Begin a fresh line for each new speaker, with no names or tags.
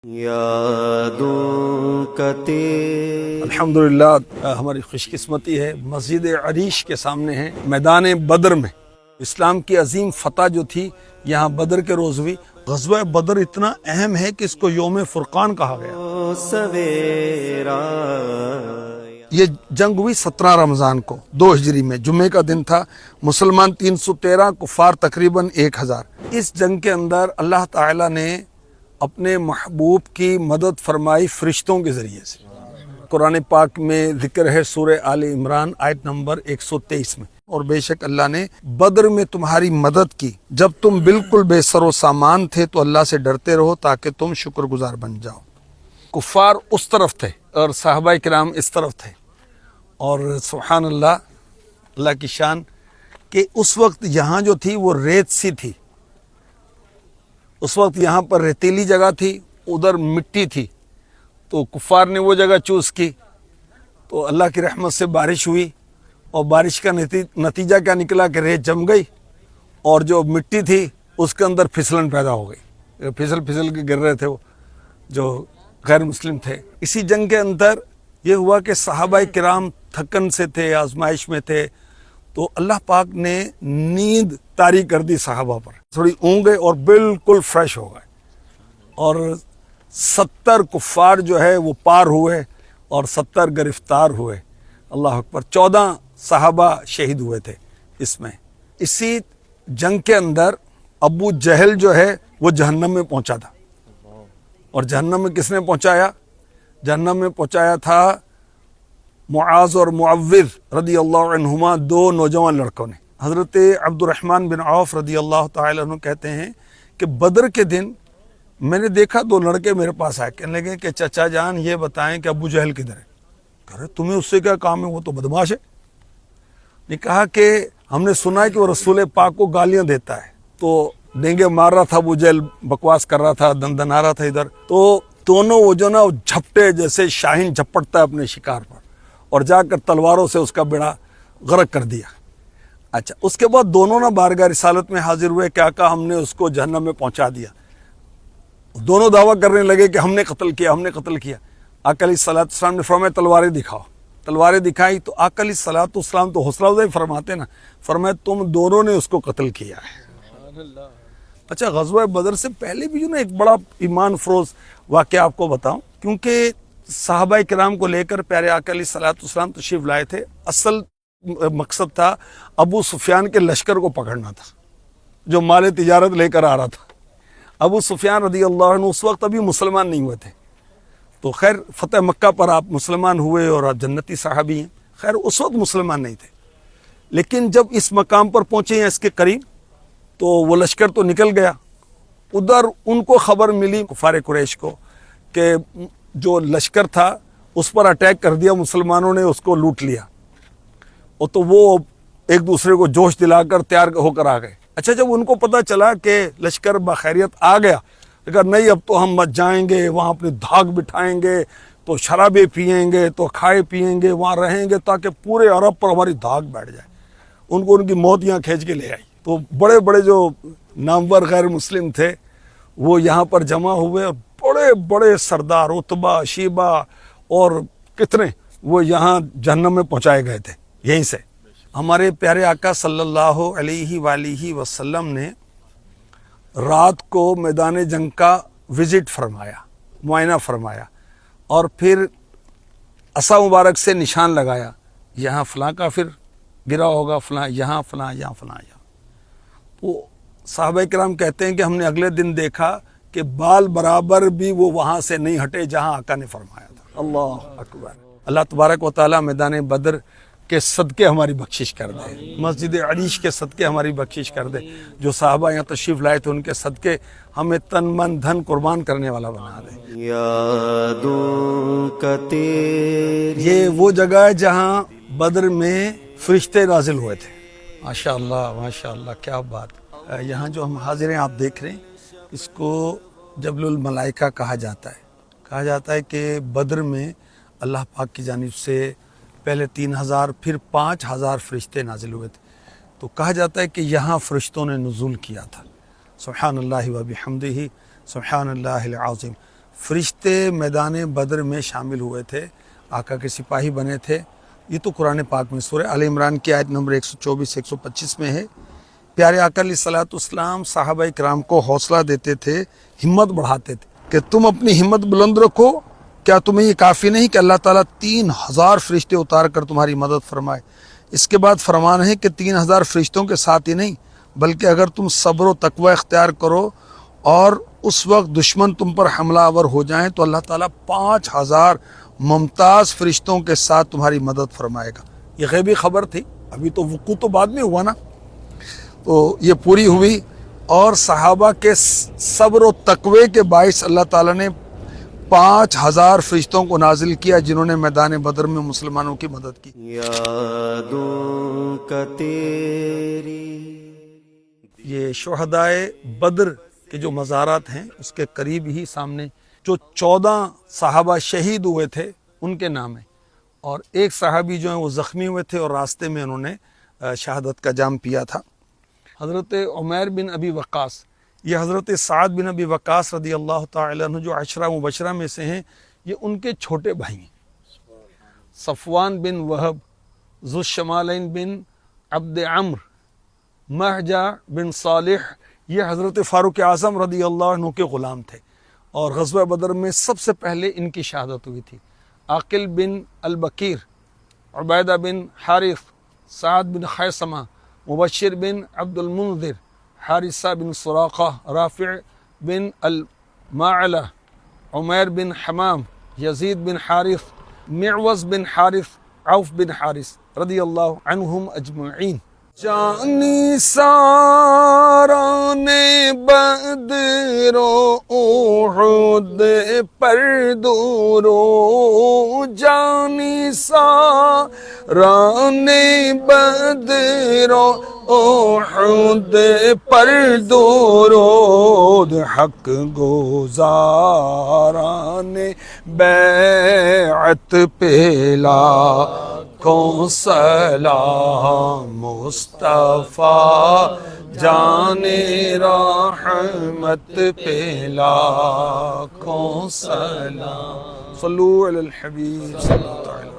یادوں کا تیر
الحمدللہ ہماری خوش قسمتی ہے، مسجد عریش کے سامنے ہے، میدان بدر میں اسلام کی عظیم فتح جو تھی یہاں بدر کے روز ہوئی۔ غزوہ بدر اتنا اہم ہے کہ اس کو یوم فرقان کہا گیا۔
سویرا
یہ جنگ ہوئی 17 رمضان کو 2 ہجری میں، جمعے کا دن تھا۔ مسلمان 313، کفار تقریباً 1000۔ اس جنگ کے اندر اللہ تعالی نے اپنے محبوب کی مدد فرمائی فرشتوں کے ذریعے سے۔ قرآن پاک میں ذکر ہے سورہ آل عمران آیت نمبر 123 میں، اور بے شک اللہ نے بدر میں تمہاری مدد کی جب تم بالکل بے سر و سامان تھے، تو اللہ سے ڈرتے رہو تاکہ تم شکر گزار بن جاؤ۔ کفار اس طرف تھے اور صحابہ کرام اس طرف تھے، اور سبحان اللہ، اللہ کی شان کہ اس وقت یہاں جو تھی وہ ریت سی تھی۔ اس وقت یہاں پر ریتیلی جگہ تھی، ادھر مٹی تھی، تو کفار نے وہ جگہ چوز کی، تو اللہ کی رحمت سے بارش ہوئی، اور بارش کا نتیجہ کیا نکلا کہ ریت جم گئی، اور جو مٹی تھی اس کے اندر پھسلن پیدا ہو گئی، پھسل کے گر رہے تھے وہ جو غیر مسلم تھے۔ اسی جنگ کے اندر یہ ہوا کہ صحابہ کرام تھکن سے تھے، آزمائش میں تھے، تو اللہ پاک نے نیند طاری کر دی صحابہ پر، تھوڑی اونگ گئے اور بالکل فریش ہو گئے، اور 70 کفار جو ہے وہ پار ہوئے اور 70 گرفتار ہوئے۔ اللہ اکبر، 14 صحابہ شہید ہوئے تھے اس میں۔ اسی جنگ کے اندر ابو جہل جو ہے وہ جہنم میں پہنچا تھا، اور جہنم میں کس نے پہنچایا؟ جہنم میں پہنچایا تھا معاذ اور معوذ رضی اللہ عنہما، 2 نوجوان لڑکوں نے۔ حضرت عبد الرحمن بن عوف رضی اللہ تعالی عنہ کہتے ہیں کہ بدر کے دن میں نے دیکھا 2 لڑکے میرے پاس آئے، کہنے لگے کہ چچا جان یہ بتائیں کہ ابو جہل کدھر ہے؟ کہہ رہے تمہیں اس سے کیا کام ہے، وہ تو بدماش ہے۔ نے کہا کہ ہم نے سنا ہے کہ وہ رسول پاک کو گالیاں دیتا ہے، تو ڈینگے مار رہا تھا ابو جہل، بکواس کر رہا تھا، دندنا رہا تھا ادھر، تو دونوں وہ جو نا جھپٹے جیسے شاہین جھپٹتا ہے اپنے شکار پر، اور جا کر تلواروں سے اس کا بیڑا غرق کر دیا۔ اچھا، اس کے بعد دونوں نے بارگاہ رسالت میں حاضر ہوئے، کیا کہا ہم نے اس کو جہنم میں پہنچا دیا۔ دونوں دعویٰ کرنے لگے کہ ہم نے قتل کیا، ہم نے قتل کیا۔ آقا علیہ الصلوۃ والسلام نے فرمایا تلواریں دکھاؤ۔ تلواریں دکھائی تو آقا علیہ الصلوۃ والسلام تو حوصلہ افزائی فرماتے نا، فرمایا تم دونوں نے اس کو قتل کیا ہے۔ اچھا، غزوہ بدر سے پہلے بھی جو نا ایک بڑا ایمان فروز واقعہ آپ کو بتاؤں، کیونکہ صحابہ کرام کو لے کر پیارے آقا علیہ الصلوۃ والسلام تشریف لائے تھے۔ اصل مقصد تھا ابو سفیان کے لشکر کو پکڑنا تھا، جو مال تجارت لے کر آ رہا تھا۔ ابو سفیان رضی اللہ عنہ اس وقت ابھی مسلمان نہیں ہوئے تھے، تو خیر فتح مکہ پر آپ مسلمان ہوئے اور آپ جنتی صحابی ہیں۔ خیر اس وقت مسلمان نہیں تھے، لیکن جب اس مقام پر پہنچے ہیں اس کے قریب، تو وہ لشکر تو نکل گیا۔ ادھر ان کو خبر ملی کفار قریش کو کہ جو لشکر تھا اس پر اٹیک کر دیا مسلمانوں نے، اس کو لوٹ لیا، اور تو وہ ایک دوسرے کو جوش دلا کر تیار ہو کر آ گئے۔ اچھا، جب ان کو پتہ چلا کہ لشکر بخیریت آ گیا، اگر نہیں اب تو ہم مت جائیں گے، وہاں اپنے دھاگ بٹھائیں گے، تو شرابیں پیئیں گے، تو کھائے پیئیں گے، وہاں رہیں گے تاکہ پورے عرب پر ہماری دھاگ بیٹھ جائے۔ ان کی موت یہاں کھینچ کے لے آئی۔ تو بڑے بڑے جو نامور غیر مسلم تھے وہ یہاں پر جمع ہوئے، اور بڑے بڑے سردار عتبہ، شیبہ اور کتنے وہ یہاں جہنم میں پہنچائے گئے تھے یہیں سے۔ ہمارے پیارے آقا صلی اللہ علیہ وآلہ وسلم نے رات کو میدان جنگ کا وزٹ فرمایا، معائنہ فرمایا، اور پھر عصا مبارک سے نشان لگایا، یہاں فلاں کافر گرا ہوگا، فلاں یہاں، فلاں یہاں، فلاں یہاں۔ تو صحابہ کرام کہتے ہیں کہ ہم نے اگلے دن دیکھا کہ بال برابر بھی وہ وہاں سے نہیں ہٹے جہاں آقا نے فرمایا تھا۔ اللہ اکبر۔ اللہ تبارک و تعالی میدان بدر کے صدقے ہماری بخشش کر دے، مسجد عریش کے صدقے ہماری بخشش کر دے، جو صحابہ یہاں تشریف لائے تھے ان کے صدقے ہمیں تن من دھن قربان کرنے والا بنا دے۔
یادوں کا تیر
یہ وہ جگہ ہے جہاں بدر میں فرشتے نازل ہوئے تھے۔ ماشاءاللہ ماشاءاللہ، کیا بات۔ یہاں جو ہم حاضر ہیں آپ دیکھ رہے ہیں، اس کو جبل الملائکہ کہا جاتا ہے۔ کہا جاتا ہے کہ بدر میں اللہ پاک کی جانب سے پہلے 3000 پھر 5000 فرشتے نازل ہوئے تھے، تو کہا جاتا ہے کہ یہاں فرشتوں نے نزول کیا تھا۔ سبحان اللہ و بحمدہ، سبحان اللہ العظیم۔ فرشتے میدان بدر میں شامل ہوئے تھے، آقا کے سپاہی بنے تھے. یہ تو قرآن پاک میں سورہ آل عمران کی آیت نمبر 124 125 میں ہے. پیارے آقا علیہ الصلوۃ والسلام صحابہ کرام کو حوصلہ دیتے تھے، ہمت بڑھاتے تھے کہ تم اپنی ہمت بلند رکھو. کیا تمہیں یہ کافی نہیں کہ اللہ تعالیٰ 3000 فرشتے اتار کر تمہاری مدد فرمائے؟ اس کے بعد فرمان ہے کہ 3000 فرشتوں کے ساتھ ہی نہیں، بلکہ اگر تم صبر و تقوی اختیار کرو اور اس وقت دشمن تم پر حملہ آور ہو جائیں تو اللہ تعالیٰ 5000 ممتاز فرشتوں کے ساتھ تمہاری مدد فرمائے گا. یہ غیبی خبر تھی، ابھی تو وقوع تو بعد میں ہوا نا. تو یہ پوری ہوئی اور صحابہ کے صبر و تقوی کے باعث اللہ تعالیٰ نے 5000 فرشتوں کو نازل کیا جنہوں نے میدان بدر میں مسلمانوں کی مدد کی.
یادوں کا تیری
یہ شہدائے بدر کے جو مزارات ہیں اس کے قریب ہی سامنے جو 14 صحابہ شہید ہوئے تھے ان کے نام ہیں، اور ایک صحابی جو ہیں وہ زخمی ہوئے تھے اور راستے میں انہوں نے شہادت کا جام پیا تھا. حضرت عمیر بن ابی وقاص، یہ حضرت سعد بن ابی وقاص رضی اللہ تعالی عنہ جو عشرہ مبشرہ میں سے ہیں، یہ ان کے چھوٹے بھائی ہیں. صفوان بن وہب، ذو الشمالین بن عبد عمر، مہجہ بن صالح، یہ حضرت فاروق اعظم رضی اللہ عنہ کے غلام تھے اور غزوہ بدر میں سب سے پہلے ان کی شہادت ہوئی تھی. عاقل بن البکیر، عبیدہ بن حارث، سعد بن خیثمہ، مبشر بن عبد المنذر، حارثہ بن سراقہ، رافع بن المعلہ، عمیر بن حمام، یزید بن حارث، معوذ بن حارث، عوف بن حارث رضی اللہ عنہم اجمعین. جانی ساران بدر و احد پر درو، جانی ساران بدر و احد پر درود، حق گزاران بیعت پہلا کو سلام، مصطفیٰ جان رحمت پہلا کو سلام. صلو علی الحبیب صلی اللہ علیہ وسلم.